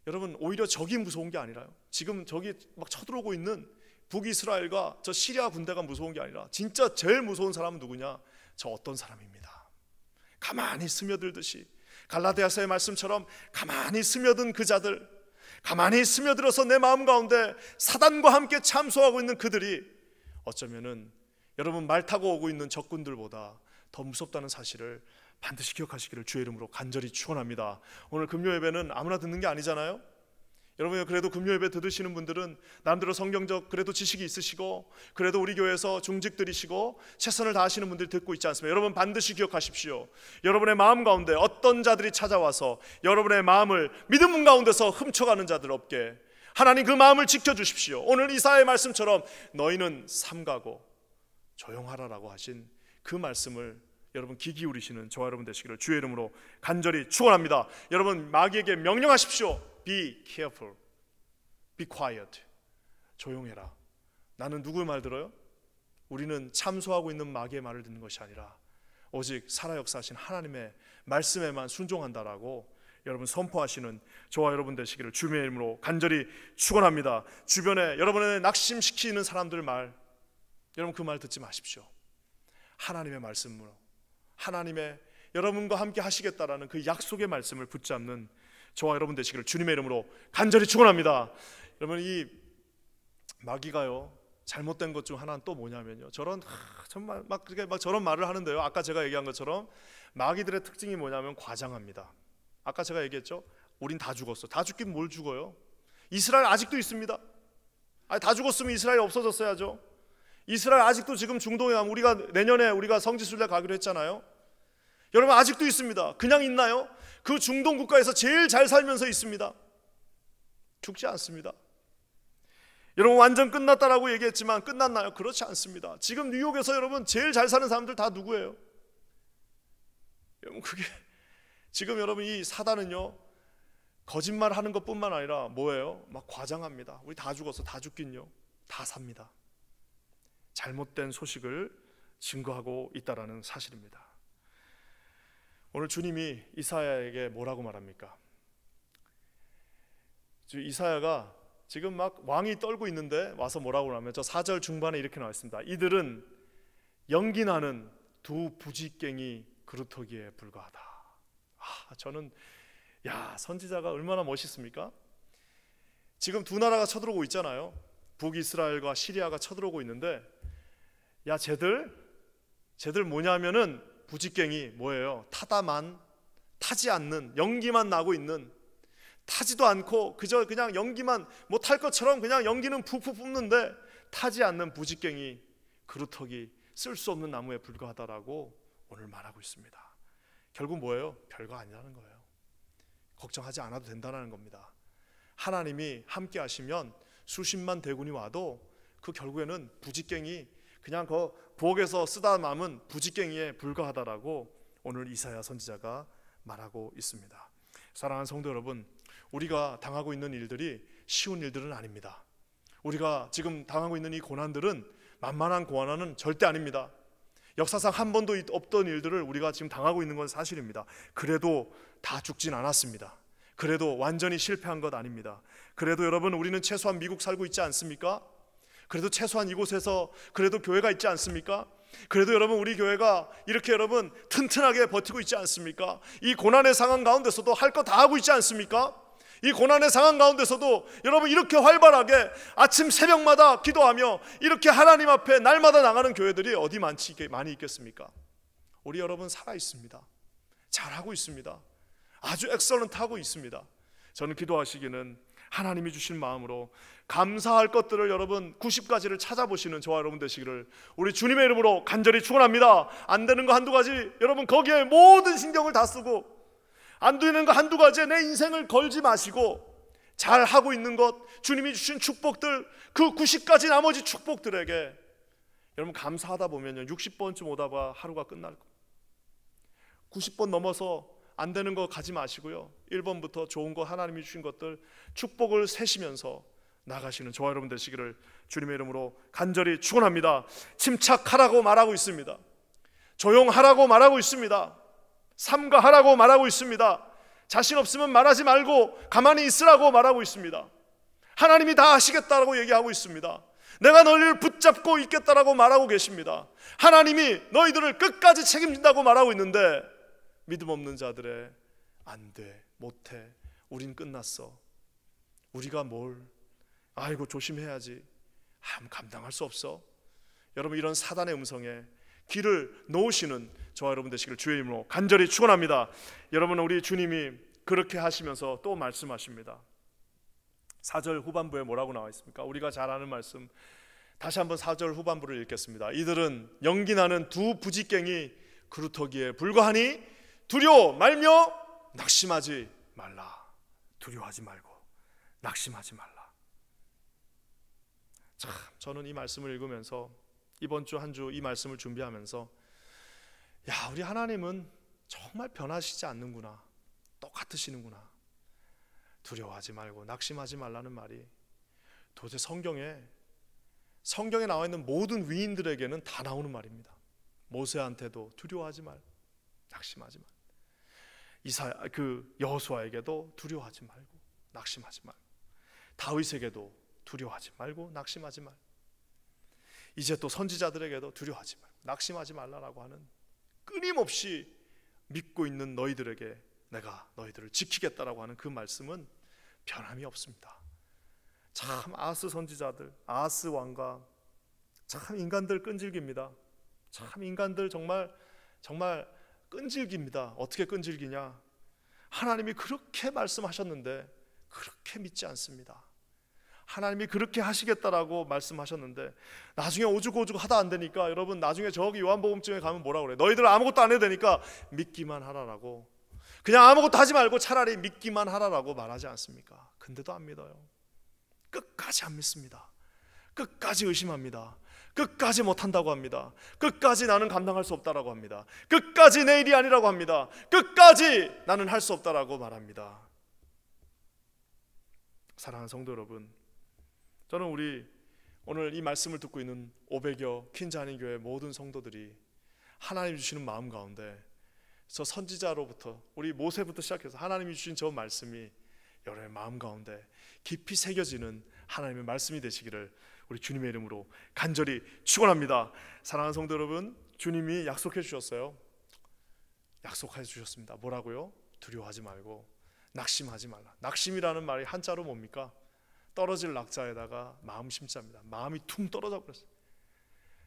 여러분 오히려 적이 무서운 게 아니라요, 지금 저기 막 쳐들어오고 있는 북이스라엘과 저 시리아 군대가 무서운 게 아니라 진짜 제일 무서운 사람은 누구냐? 저 어떤 사람입니다. 가만히 스며들듯이 갈라디아서의 말씀처럼 가만히 스며든 그 자들, 가만히 스며들어서 내 마음 가운데 사단과 함께 참소하고 있는 그들이 어쩌면은 여러분 말 타고 오고 있는 적군들보다 더 무섭다는 사실을 반드시 기억하시기를 주의 이름으로 간절히 축원합니다. 오늘 금요 예배는 아무나 듣는 게 아니잖아요. 여러분, 그래도 금요 예배 들으시는 분들은 나름대로 성경적 그래도 지식이 있으시고 그래도 우리 교회에서 중직들이시고 최선을 다하시는 분들이 듣고 있지 않습니까? 여러분 반드시 기억하십시오. 여러분의 마음 가운데 어떤 자들이 찾아와서 여러분의 마음을 믿음 가운데서 훔쳐가는 자들 없게 하나님 그 마음을 지켜주십시오. 오늘 이사야의 말씀처럼 너희는 삼가고 조용하라라고 하신 그 말씀을 여러분 귀 기울이시는 저와 여러분 되시기를 주의 이름으로 간절히 축원합니다. 여러분 마귀에게 명령하십시오. Be careful, be quiet. 조용해라. 나는 누구의 말 들어요? 우리는 참소하고 있는 마귀의 말을 듣는 것이 아니라 오직 살아 역사하신 하나님의 말씀에만 순종한다라고 여러분 선포하시는 저와 여러분 되시기를 주의 이름으로 간절히 축원합니다. 주변에 여러분을 낙심시키는 사람들 말, 여러분 그 말 듣지 마십시오. 하나님의 말씀으로 하나님의 여러분과 함께 하시겠다라는 그 약속의 말씀을 붙잡는 저와 여러분 되시기를 주님의 이름으로 간절히 축원합니다. 여러분 이 마귀가요 잘못된 것 중 하나는 또 뭐냐면요, 정말 막 그렇게 막 저런 말을 하는데요, 아까 제가 얘기한 것처럼 마귀들의 특징이 뭐냐면 과장합니다. 아까 제가 얘기했죠, 우린 다 죽었어. 다 죽긴 뭘 죽어요? 이스라엘 아직도 있습니다. 아니 다 죽었으면 이스라엘이 없어졌어야죠. 이스라엘 아직도 지금 중동에 가면 우리가 내년에 우리가 성지순례 가기로 했잖아요. 여러분 아직도 있습니다. 그냥 있나요? 그 중동 국가에서 제일 잘 살면서 있습니다. 죽지 않습니다. 여러분 완전 끝났다라고 얘기했지만 끝났나요? 그렇지 않습니다. 지금 뉴욕에서 여러분 제일 잘 사는 사람들 다 누구예요? 여러분 그게 지금 여러분 이 사단은요 거짓말하는 것뿐만 아니라 뭐예요? 막 과장합니다. 우리 다 죽었어. 다 죽긴요. 다 삽니다. 잘못된 소식을 증거하고 있다라는 사실입니다. 오늘 주님이 이사야에게 뭐라고 말합니까? 이사야가 지금 막 왕이 떨고 있는데 와서 뭐라고 하냐면 저 4절 중반에 이렇게 나와 있습니다. 이들은 연기나는 두 부지깽이 그루터기에 불과하다. 저는 선지자가 얼마나 멋있습니까? 지금 두 나라가 쳐들어오고 있잖아요. 북이스라엘과 시리아가 쳐들어오고 있는데 쟤들 뭐냐면은 부지깽이 뭐예요? 타지 않는, 연기만 나고 있는, 타지도 않고 그저 그냥 연기만 뭐 탈 것처럼 그냥 연기는 푹푹 뿜는데 타지 않는 부지깽이 그루터기, 쓸 수 없는 나무에 불과하다라고 오늘 말하고 있습니다. 결국 뭐예요? 별거 아니라는 거예요. 걱정하지 않아도 된다는 겁니다. 하나님이 함께 하시면 수십만 대군이 와도 그 결국에는 부지깽이, 그냥 그 부엌에서 쓰다 남은 부지깽이에 불과하다라고 오늘 이사야 선지자가 말하고 있습니다. 사랑하는 성도 여러분, 우리가 당하고 있는 일들이 쉬운 일들은 아닙니다. 우리가 지금 당하고 있는 이 고난들은 만만한 고난은 절대 아닙니다. 역사상 한 번도 없던 일들을 우리가 지금 당하고 있는 건 사실입니다. 그래도 다 죽진 않았습니다. 그래도 완전히 실패한 것 아닙니다. 그래도 여러분 우리는 최소한 미국 살고 있지 않습니까? 그래도 최소한 이곳에서 그래도 교회가 있지 않습니까? 그래도 여러분 우리 교회가 이렇게 여러분 튼튼하게 버티고 있지 않습니까? 이 고난의 상황 가운데서도 할 거 다 하고 있지 않습니까? 이 고난의 상황 가운데서도 여러분 이렇게 활발하게 아침 새벽마다 기도하며 이렇게 하나님 앞에 날마다 나가는 교회들이 어디 많이 있겠습니까? 우리 여러분 살아 있습니다. 잘하고 있습니다. 아주 엑설런트하고 있습니다. 저는 기도하시기는 하나님이 주신 마음으로 감사할 것들을 여러분 90가지를 찾아보시는 저와 여러분 되시기를 우리 주님의 이름으로 간절히 축원합니다. 안 되는 거 한두 가지 여러분 거기에 모든 신경을 다 쓰고 안 되는 거 한두 가지에 내 인생을 걸지 마시고 잘 하고 있는 것, 주님이 주신 축복들, 그 90가지 나머지 축복들에게 여러분 감사하다 보면요 60번쯤 오다 봐 하루가 끝날 거예요. 90번 넘어서 안 되는 거 가지 마시고요 1번부터 좋은 거 하나님이 주신 것들 축복을 세시면서 나가시는 저와 여러분 되시기를 주님의 이름으로 간절히 축원합니다. 침착하라고 말하고 있습니다. 조용하라고 말하고 있습니다. 삼가하라고 말하고 있습니다. 자신 없으면 말하지 말고 가만히 있으라고 말하고 있습니다. 하나님이 다 하시겠다라고 얘기하고 있습니다. 내가 너희를 붙잡고 있겠다라고 말하고 계십니다. 하나님이 너희들을 끝까지 책임진다고 말하고 있는데 믿음 없는 자들의 안 돼, 못해, 우린 끝났어, 우리가 뭘, 아이고 조심해야지, 감당할 수 없어. 여러분 이런 사단의 음성에 귀를 놓으시는 저와 여러분 되시기를 주의 이름으로 간절히 축원합니다. 여러분 우리 주님이 그렇게 하시면서 또 말씀하십니다. 4절 후반부에 뭐라고 나와 있습니까? 우리가 잘 아는 말씀 다시 한번 4절 후반부를 읽겠습니다. 이들은 연기나는 두 부지깽이 그루터기에 불과하니 두려워 말며 낙심하지 말라. 두려워하지 말고 낙심하지 말라. 참 저는 이 말씀을 읽으면서 이번 주 한 주 이 말씀을 준비하면서 야 우리 하나님은 정말 변하시지 않는구나, 똑같으시는구나. 두려워하지 말고 낙심하지 말라는 말이 도대체 성경에 나와 있는 모든 위인들에게는 다 나오는 말입니다. 모세한테도 두려워하지 말, 낙심하지 말. 여호수아에게도 두려워하지 말고 낙심하지 말. 다윗에게도 두려워하지 말고 낙심하지 말. 이제 또 선지자들에게도 두려워하지 말고 낙심하지 말라라고 하는, 끊임없이 믿고 있는 너희들에게 내가 너희들을 지키겠다라고 하는 그 말씀은 변함이 없습니다. 참 아하스 선지자들, 아하스 왕과 참 인간들 끈질깁니다. 참 인간들 정말 끈질깁니다. 어떻게 끈질기냐? 하나님이 그렇게 말씀하셨는데 그렇게 믿지 않습니다. 하나님이 그렇게 하시겠다라고 말씀하셨는데 나중에 오죽오죽 하다 안 되니까, 여러분 나중에 저기 요한복음증에 가면 뭐라고 그래? 너희들 아무것도 안 해도 되니까 믿기만 하라라고, 그냥 아무것도 하지 말고 차라리 믿기만 하라라고 말하지 않습니까? 근데도 안 믿어요. 끝까지 안 믿습니다. 끝까지 의심합니다. 끝까지 못한다고 합니다. 끝까지 나는 감당할 수 없다라고 합니다. 끝까지 내 일이 아니라고 합니다. 끝까지 나는 할 수 없다라고 말합니다. 사랑하는 성도 여러분, 저는 우리 오늘 이 말씀을 듣고 있는 500여 퀸즈 한인교회 모든 성도들이 하나님 주시는 마음 가운데 저 선지자로부터 우리 모세부터 시작해서 하나님이 주신 저 말씀이 여러분의 마음 가운데 깊이 새겨지는 하나님의 말씀이 되시기를 우리 주님의 이름으로 간절히 축원합니다. 사랑하는 성도 여러분, 주님이 약속해 주셨어요. 약속해 주셨습니다. 뭐라고요? 두려워하지 말고 낙심하지 말라. 낙심이라는 말이 한자로 뭡니까? 떨어질 낙자에다가 마음 심자입니다. 마음이 퉁 떨어져 버렸어요.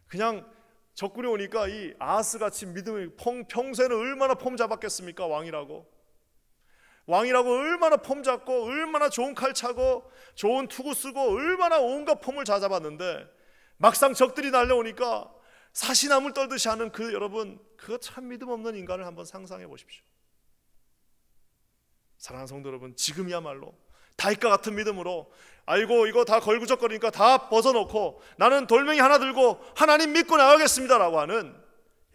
그냥 적군이 오니까 이 아하스같이 믿음이 평소에는 얼마나 폼 잡았겠습니까? 왕이라고 얼마나 폼 잡고 얼마나 좋은 칼 차고 좋은 투구 쓰고 얼마나 온갖 폼을 다 잡았는데 막상 적들이 날려오니까 사시나물 떨듯이 하는 그 여러분, 그거 참 믿음 없는 인간을 한번 상상해 보십시오. 사랑하는 성도 여러분, 지금이야말로 다윗과 같은 믿음으로 아이고 이거 다 걸구적거리니까 다 벗어놓고 나는 돌멩이 하나 들고 하나님 믿고 나가겠습니다 라고 하는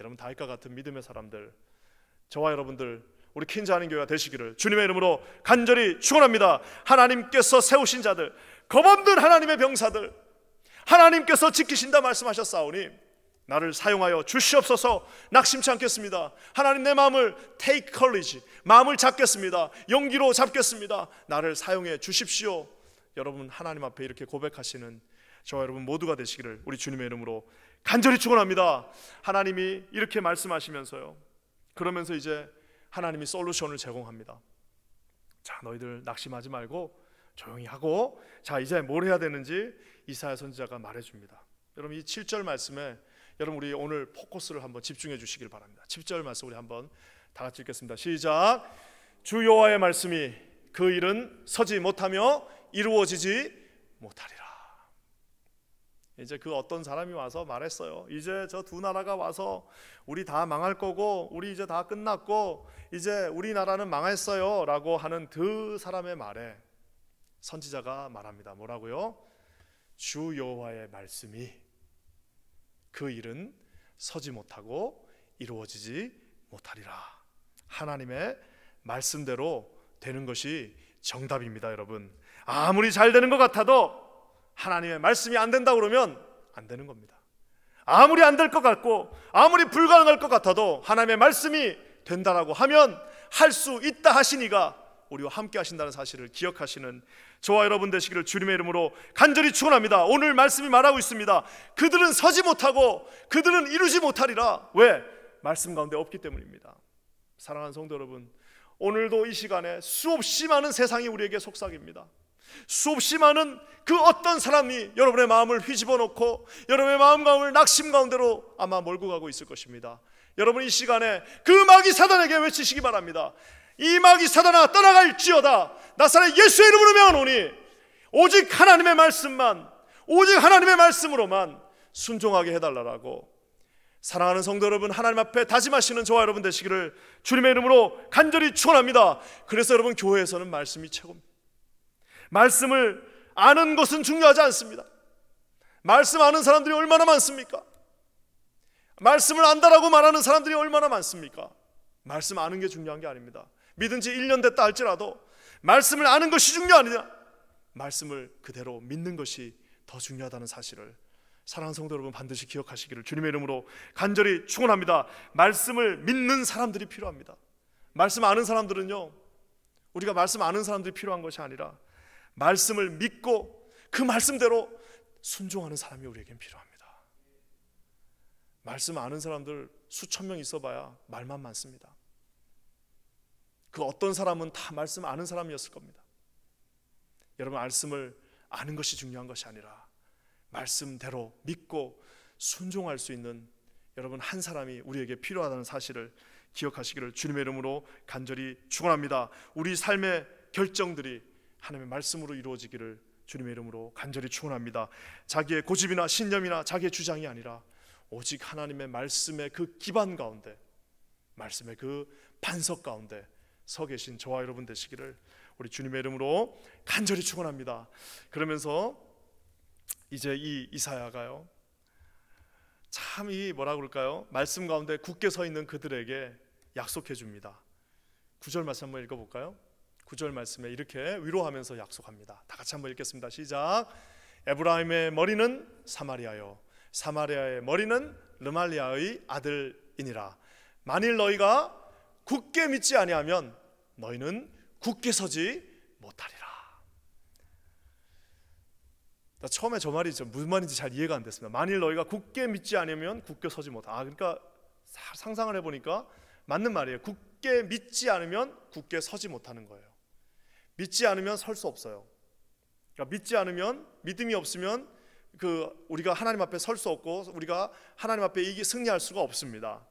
여러분 다윗과 같은 믿음의 사람들, 저와 여러분들 우리 퀸즈 한인교회가 되시기를 주님의 이름으로 간절히 축원합니다. 하나님께서 세우신 자들, 겁없는 하나님의 병사들, 하나님께서 지키신다 말씀하셨사오니 나를 사용하여 주시옵소서. 낙심치 않겠습니다. 하나님 내 마음을 take courage, 마음을 잡겠습니다. 용기로 잡겠습니다. 나를 사용해 주십시오. 여러분 하나님 앞에 이렇게 고백하시는 저와 여러분 모두가 되시기를 우리 주님의 이름으로 간절히 축원합니다. 하나님이 이렇게 말씀하시면서요, 그러면서 이제 하나님이 솔루션을 제공합니다. 자, 너희들 낙심하지 말고 조용히 하고, 자 이제 뭘 해야 되는지 이사야 선지자가 말해줍니다. 여러분 이 7절 말씀에 여러분 우리 오늘 포커스를 한번 집중해 주시길 바랍니다. 7절 말씀 우리 한번 다 같이 읽겠습니다. 시작. 주 여호와의 말씀이 그 일은 서지 못하며 이루어지지 못하리라. 이제 그 어떤 사람이 와서 말했어요. 이제 저 두 나라가 와서 우리 다 망할 거고 우리 이제 다 끝났고 이제 우리나라는 망했어요 라고 하는 그 사람의 말에 선지자가 말합니다. 뭐라고요? 주 여호와의 말씀이 그 일은 서지 못하고 이루어지지 못하리라. 하나님의 말씀대로 되는 것이 정답입니다. 여러분, 아무리 잘 되는 것 같아도 하나님의 말씀이 안 된다 그러면 안 되는 겁니다. 아무리 안 될 것 같고 아무리 불가능할 것 같아도 하나님의 말씀이 된다라고 하면 할 수 있다 하시니가 우리와 함께 하신다는 사실을 기억하시는 저와 여러분 되시기를 주님의 이름으로 간절히 축원합니다. 오늘 말씀이 말하고 있습니다. 그들은 서지 못하고 그들은 이루지 못하리라. 왜? 말씀 가운데 없기 때문입니다. 사랑하는 성도 여러분, 오늘도 이 시간에 수없이 많은 세상이 우리에게 속삭입니다. 수없이 많은 그 어떤 사람이 여러분의 마음을 휘집어 놓고 여러분의 마음 가운을 낙심 가운데로 아마 몰고 가고 있을 것입니다. 여러분, 이 시간에 그 마귀 사단에게 외치시기 바랍니다. 이 마귀 사단아, 떠나갈지어다. 나사렛 예수의 이름으로 명하노니 오직 하나님의 말씀만, 오직 하나님의 말씀으로만 순종하게 해달라라고. 사랑하는 성도 여러분, 하나님 앞에 다짐하시는 저와 여러분 되시기를 주님의 이름으로 간절히 축원합니다. 그래서 여러분, 교회에서는 말씀이 최고입니다. 말씀을 아는 것은 중요하지 않습니다. 말씀 아는 사람들이 얼마나 많습니까? 말씀을 안다라고 말하는 사람들이 얼마나 많습니까? 말씀 아는 게 중요한 게 아닙니다. 믿은 지 1년 됐다 할지라도 말씀을 아는 것이 중요하느냐, 말씀을 그대로 믿는 것이 더 중요하다는 사실을 사랑하는 성도 여러분 반드시 기억하시기를 주님의 이름으로 간절히 축원합니다. 말씀을 믿는 사람들이 필요합니다. 말씀 아는 사람들은요, 우리가 말씀 아는 사람들이 필요한 것이 아니라 말씀을 믿고 그 말씀대로 순종하는 사람이 우리에겐 필요합니다. 말씀 아는 사람들 수천 명 있어봐야 말만 많습니다. 그 어떤 사람은 다 말씀 아는 사람이었을 겁니다. 여러분, 말씀을 아는 것이 중요한 것이 아니라 말씀대로 믿고 순종할 수 있는 여러분 한 사람이 우리에게 필요하다는 사실을 기억하시기를 주님의 이름으로 간절히 축원합니다. 우리 삶의 결정들이 하나님의 말씀으로 이루어지기를 주님의 이름으로 간절히 축원합니다. 자기의 고집이나 신념이나 자기의 주장이 아니라 오직 하나님의 말씀의 그 기반 가운데, 말씀의 그 반석 가운데 서 계신 저와 여러분 되시기를 우리 주님의 이름으로 간절히 축원합니다. 그러면서 이제 이 이사야가요, 참 이 뭐라 그럴까요? 말씀 가운데 굳게 서 있는 그들에게 약속해 줍니다. 9절 말씀 한번 읽어볼까요? 9절 말씀에 이렇게 위로하면서 약속합니다. 다 같이 한번 읽겠습니다. 시작. 에브라임의 머리는 사마리아요, 사마리아의 머리는 르말리아의 아들이니라. 만일 너희가 굳게 믿지 아니하면 너희는 굳게 서지 못하리라. 처음에 저 말이 무슨 말인지 잘 이해가 안 됐습니다. 만일 너희가 굳게 믿지 않으면 굳게 서지 못하. 그러니까 상상을 해보니까 맞는 말이에요. 굳게 믿지 않으면 굳게 서지 못하는 거예요. 믿지 않으면 설 수 없어요. 그러니까 믿지 않으면, 믿음이 없으면 우리가 하나님 앞에 설 수 없고 우리가 하나님 앞에 승리할 수가 없습니다.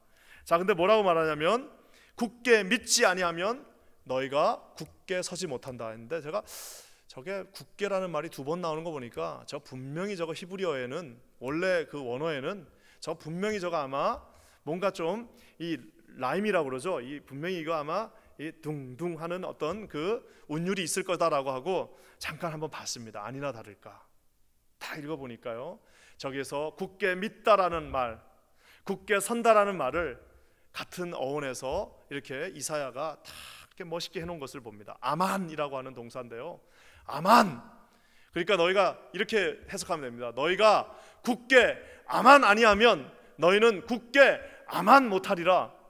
자, 근데 뭐라고 말하냐면 굳게 믿지 아니하면 너희가 굳게 서지 못한다 했는데, 제가 저게 굳게라는 말이 2번 나오는 거 보니까 저 분명히 저거 히브리어에는, 원래 그 원어에는 저 분명히 저거 아마 뭔가 좀 이 라임이라고 그러죠. 이 분명히 이거 아마 이 둥둥 하는 어떤 그 운율이 있을 거다라고 하고 잠깐 한번 봤습니다. 아니나 다를까 다 읽어보니까요, 저기에서 굳게 믿다라는 말, 굳게 선다라는 말을 같은 어원에서 이렇게 이사야가 다 이렇게 멋있게 해놓은 것을 봅니다. 아만이라고 하는 동사인데요, 아만, 그러니까 너희가 이렇게 해석하면 됩니다. 너희가 굳게 아만 아니하면 너희는 굳게 아만 못하리라.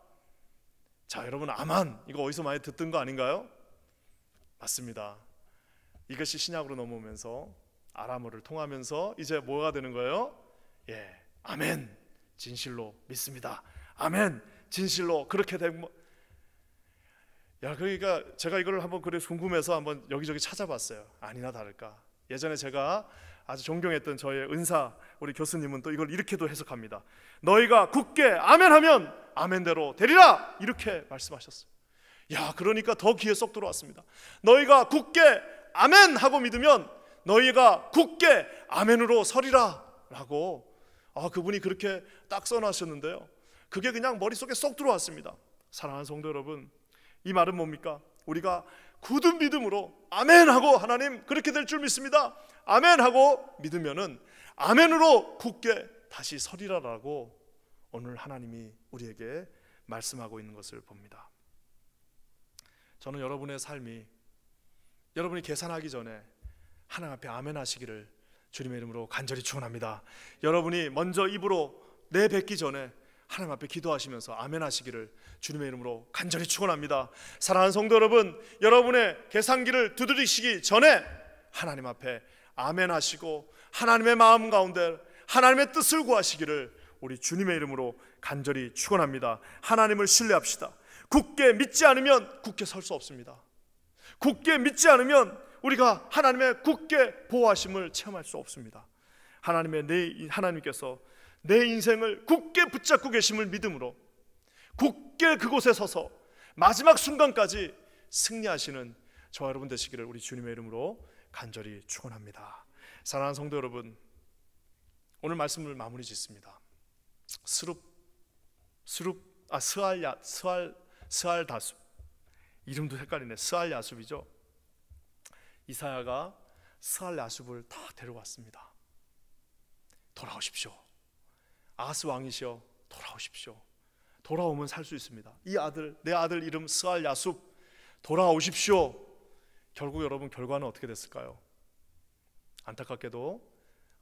자, 여러분, 아만 이거 어디서 많이 듣던 거 아닌가요? 맞습니다. 이것이 신약으로 넘어오면서 아람어를 통하면서 이제 뭐가 되는 거예요? 예, 아멘, 진실로 믿습니다. 아멘, 진실로 그렇게 되고. 야, 그러니까 제가 이걸 한번 그래 궁금해서 한번 여기저기 찾아봤어요. 아니나 다를까 예전에 제가 아주 존경했던 저의 은사 우리 교수님은 또 이걸 이렇게도 해석합니다. 너희가 굳게 아멘하면 아멘대로 되리라, 이렇게 말씀하셨어요. 야, 그러니까 더 귀에 쏙 들어왔습니다. 너희가 굳게 아멘하고 믿으면 너희가 굳게 아멘으로 서리라 라고 그분이 그렇게 딱 써놨었는데요, 그게 그냥 머릿속에 쏙 들어왔습니다. 사랑하는 성도 여러분, 이 말은 뭡니까? 우리가 굳은 믿음으로 아멘 하고 하나님 그렇게 될 줄 믿습니다, 아멘 하고 믿으면은 아멘으로 굳게 다시 서리라라고 오늘 하나님이 우리에게 말씀하고 있는 것을 봅니다. 저는 여러분의 삶이, 여러분이 계산하기 전에 하나님 앞에 아멘 하시기를 주님의 이름으로 간절히 축원합니다. 여러분이 먼저 입으로 내뱉기 전에 하나님 앞에 기도하시면서 아멘 하시기를 주님의 이름으로 간절히 축원합니다. 사랑하는 성도 여러분, 여러분의 계산기를 두드리시기 전에 하나님 앞에 아멘 하시고 하나님의 마음 가운데 하나님의 뜻을 구하시기를 우리 주님의 이름으로 간절히 축원합니다. 하나님을 신뢰합시다. 굳게 믿지 않으면 굳게 설 수 없습니다. 굳게 믿지 않으면 우리가 하나님의 굳게 보호하심을 체험할 수 없습니다. 하나님께서 내 인생을 굳게 붙잡고 계심을 믿음으로 굳게 그곳에 서서 마지막 순간까지 승리하시는 저와 여러분 되시기를 우리 주님의 이름으로 간절히 축원합니다. 사랑하는 성도 여러분, 오늘 말씀을 마무리 짓습니다. 스알 다숲, 이름도 헷갈리네. 스알 야숲이죠. 이사야가 스알 야숲을 다 데려왔습니다. 돌아오십시오. 아하스 왕이시여, 돌아오십시오. 돌아오면 살 수 있습니다. 이 아들, 내 아들 이름 스알 야숲, 돌아오십시오. 결국 여러분 결과는 어떻게 됐을까요? 안타깝게도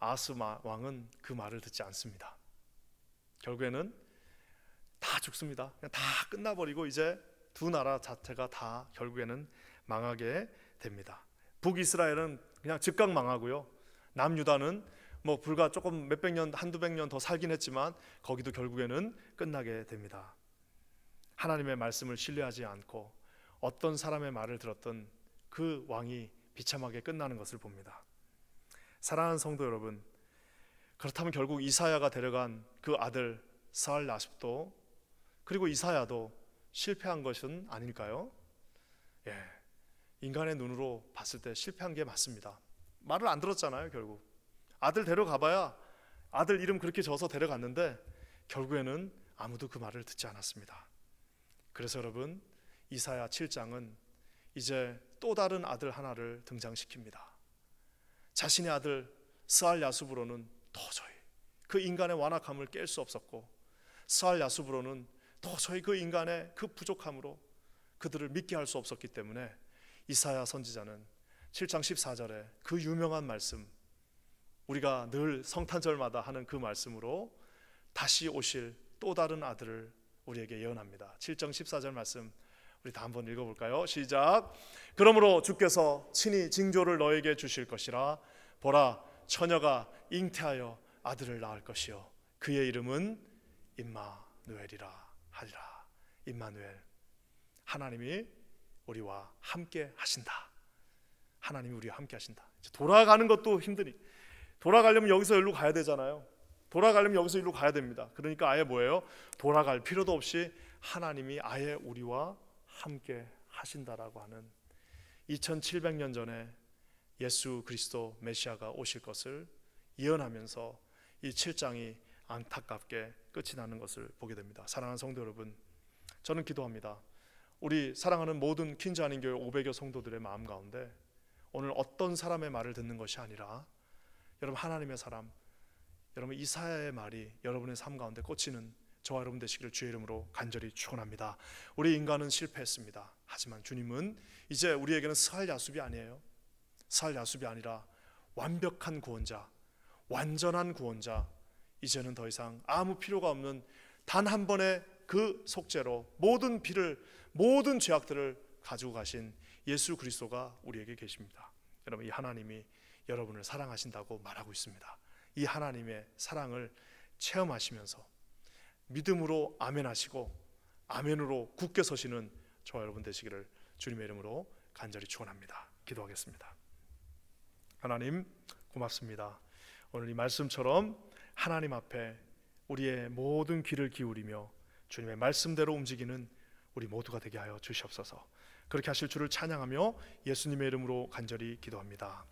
아하스 왕은 그 말을 듣지 않습니다. 결국에는 다 죽습니다. 그냥 다 끝나버리고 이제 두 나라 자체가 다 결국에는 망하게 됩니다. 북이스라엘은 그냥 즉각 망하고요, 남유다는 뭐 불과 조금 몇백 년, 한두 백 년 더 살긴 했지만 거기도 결국에는 끝나게 됩니다. 하나님의 말씀을 신뢰하지 않고 어떤 사람의 말을 들었던 그 왕이 비참하게 끝나는 것을 봅니다. 사랑하는 성도 여러분, 그렇다면 결국 이사야가 데려간 그 아들 스알 야숲도, 그리고 이사야도 실패한 것은 아닐까요? 예, 인간의 눈으로 봤을 때 실패한 게 맞습니다. 말을 안 들었잖아요. 결국 아들 데려가봐야 아들 이름 그렇게 적어서 데려갔는데 결국에는 아무도 그 말을 듣지 않았습니다. 그래서 여러분, 이사야 7장은 이제 또 다른 아들 하나를 등장시킵니다. 자신의 아들 스알 야숲으로는 도저히 그 인간의 완악함을 깰 수 없었고, 스알 야숲으로는 도저히 그 인간의 그 부족함으로 그들을 믿게 할 수 없었기 때문에 이사야 선지자는 7장 14절에 그 유명한 말씀, 우리가 늘 성탄절마다 하는 그 말씀으로 다시 오실 또 다른 아들을 우리에게 예언합니다. 7장 14절 말씀 우리 다 한번 읽어볼까요? 시작. 그러므로 주께서 친히 징조를 너에게 주실 것이라. 보라, 처녀가 잉태하여 아들을 낳을 것이요 그의 이름은 임마누엘이라 하리라. 임마누엘, 하나님이 우리와 함께 하신다. 하나님이 우리와 함께 하신다. 돌아가는 것도 힘드니, 돌아가려면 여기서 여기로 가야 되잖아요. 돌아가려면 여기서 여기로 가야 됩니다. 그러니까 아예 뭐예요? 돌아갈 필요도 없이 하나님이 아예 우리와 함께 하신다라고 하는 2700년 전에 예수 그리스도 메시아가 오실 것을 예언하면서 이 7장이 안타깝게 끝이 나는 것을 보게 됩니다. 사랑하는 성도 여러분, 저는 기도합니다. 우리 사랑하는 모든 퀸즈 한인교회 500여 성도들의 마음 가운데 오늘 어떤 사람의 말을 듣는 것이 아니라 여러분 하나님의 사람, 여러분 이사야의 말이 여러분의 삶 가운데 꽂히는 저와 여러분 되시기를 주의 이름으로 간절히 축원합니다. 우리 인간은 실패했습니다. 하지만 주님은 이제 우리에게는 스알 야숲이 아니에요. 스알 야숲이 아니라 완벽한 구원자, 완전한 구원자, 이제는 더 이상 아무 필요가 없는 단 한 번의 그 속죄로 모든 피를, 모든 죄악들을 가지고 가신 예수 그리스도가 우리에게 계십니다. 여러분, 이 하나님이 여러분을 사랑하신다고 말하고 있습니다. 이 하나님의 사랑을 체험하시면서 믿음으로 아멘 하시고 아멘으로 굳게 서시는 저와 여러분 되시기를 주님의 이름으로 간절히 축원합니다. 기도하겠습니다. 하나님 고맙습니다. 오늘 이 말씀처럼 하나님 앞에 우리의 모든 귀를 기울이며 주님의 말씀대로 움직이는 우리 모두가 되게 하여 주시옵소서. 그렇게 하실 줄을 찬양하며 예수님의 이름으로 간절히 기도합니다.